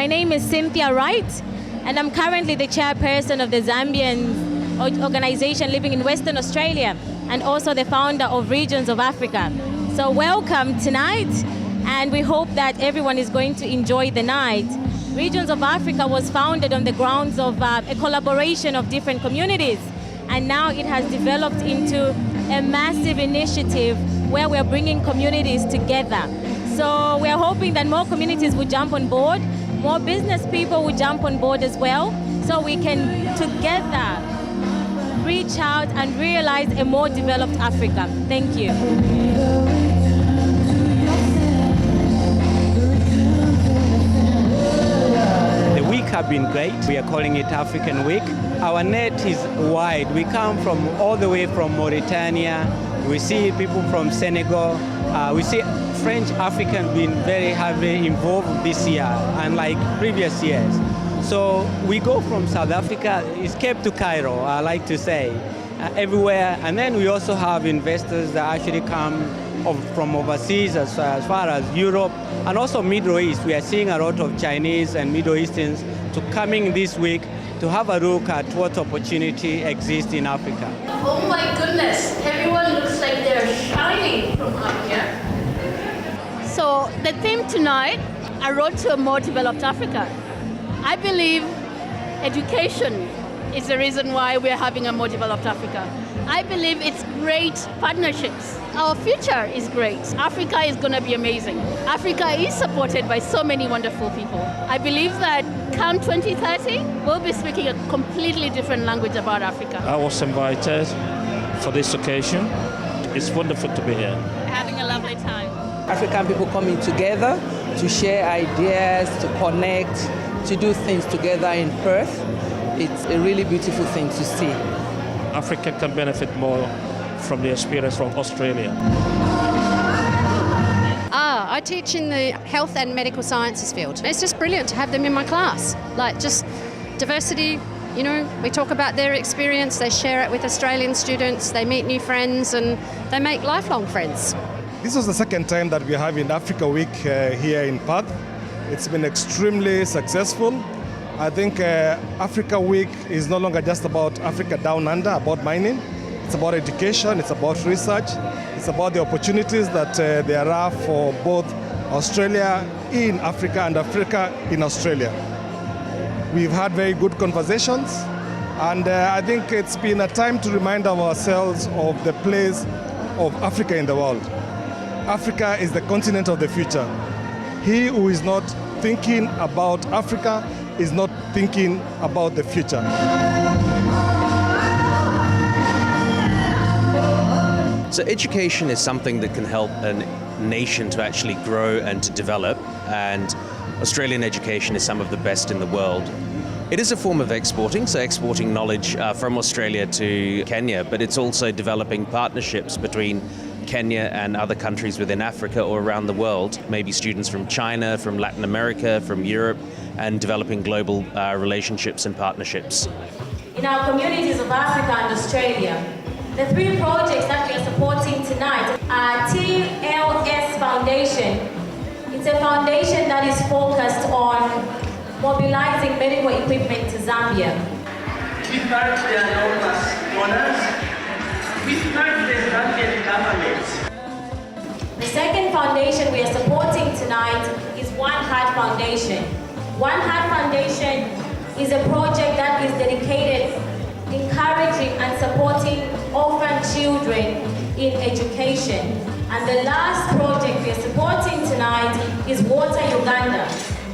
My name is Cynthia Wright, and I'm currently the chairperson of the Zambian organization living in Western Australia, and also the founder of Regions of Africa. So welcome tonight, and we hope that everyone is going to enjoy the night. Regions of Africa was founded on the grounds of a collaboration of different communities, and now it has developed into a massive initiative where we're bringing communities together. So we're hoping that more communities will jump on board, more business people will jump on board as well, so we can together reach out and realize a more developed Africa. Thank you. The week have been great. We are calling it African Week. Our net is wide. We come from all the way from Mauritania. We see people from Senegal. We see French African being very heavily involved this year, unlike previous years. So we go from South Africa, escape to Cairo, I like to say, everywhere. And then we also have investors that actually come from overseas as far as Europe and also Middle East. We are seeing a lot of Chinese and Middle Easterns to coming this week to have a look at what opportunity exists in Africa. Oh my goodness, everyone looks like they're shining from up here. So the theme tonight, a road to a more developed Africa. I believe education is the reason why we're having a more developed Africa. I believe it's great partnerships. Our future is great. Africa is going to be amazing. Africa is supported by so many wonderful people. I believe that come 2030, we'll be speaking a completely different language about Africa. I was invited for this occasion. It's wonderful to be here. Having a lovely time. African people coming together to share ideas, to connect, to do things together in Perth. It's a really beautiful thing to see. Africa can benefit more from the experience from Australia. I teach in the health and medical sciences field. It's just brilliant to have them in my class. Like just diversity, you know, we talk about their experience, they share it with Australian students, they meet new friends and they make lifelong friends. This was the second time that we're having Africa Week here in Perth. It's been extremely successful. I think Africa Week is no longer just about Africa Down Under, about mining. It's about education, it's about research, it's about the opportunities that there are for both Australia in Africa and Africa in Australia. We've had very good conversations, and I think it's been a time to remind ourselves of the place of Africa in the world. Africa is the continent of the future. He who is not thinking about Africa is not thinking about the future. So education is something that can help a nation to actually grow and to develop, and Australian education is some of the best in the world. It is a form of exporting, so exporting knowledge from Australia to Kenya, but it's also developing partnerships between Kenya and other countries within Africa or around the world, maybe students from China, from Latin America, from Europe, and developing global relationships and partnerships. In our communities of Africa and Australia, the three projects that we are supporting tonight are TLS Foundation. It's a foundation that is focused on mobilizing medical equipment to Zambia. We thank the enormous donors. We thank the Zambian government. The second foundation we are supporting tonight is One Heart Foundation. One Heart Foundation is a project that is dedicated encouraging and supporting orphan children in education. And the last project we are supporting tonight is Water Uganda,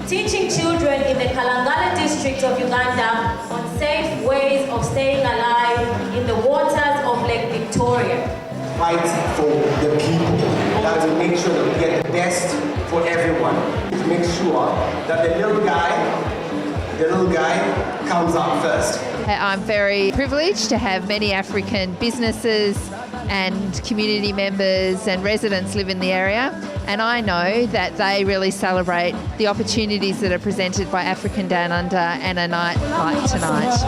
teaching children in the Kalangala district of Uganda on safe ways of staying alive in the waters of Lake Victoria. Fight for the people, that will make sure that we get the best for everyone. To make sure that the little guy comes up first. I'm very privileged to have many African businesses and community members and residents live in the area, and I know that they really celebrate the opportunities that are presented by African Down Under and a night like tonight.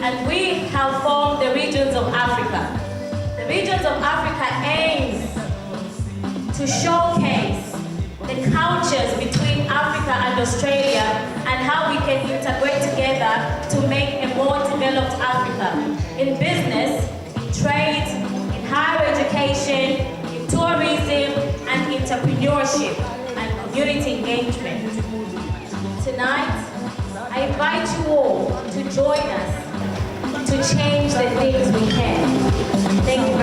And we have formed the Regions of Africa. The Regions of Africa aims to showcase the cultures between Africa Africa and Australia, and how we can integrate together to make a more developed Africa in business, in trade, in higher education, in tourism, and entrepreneurship and community engagement. Tonight, I invite you all to join us to change the things we can. Thank you.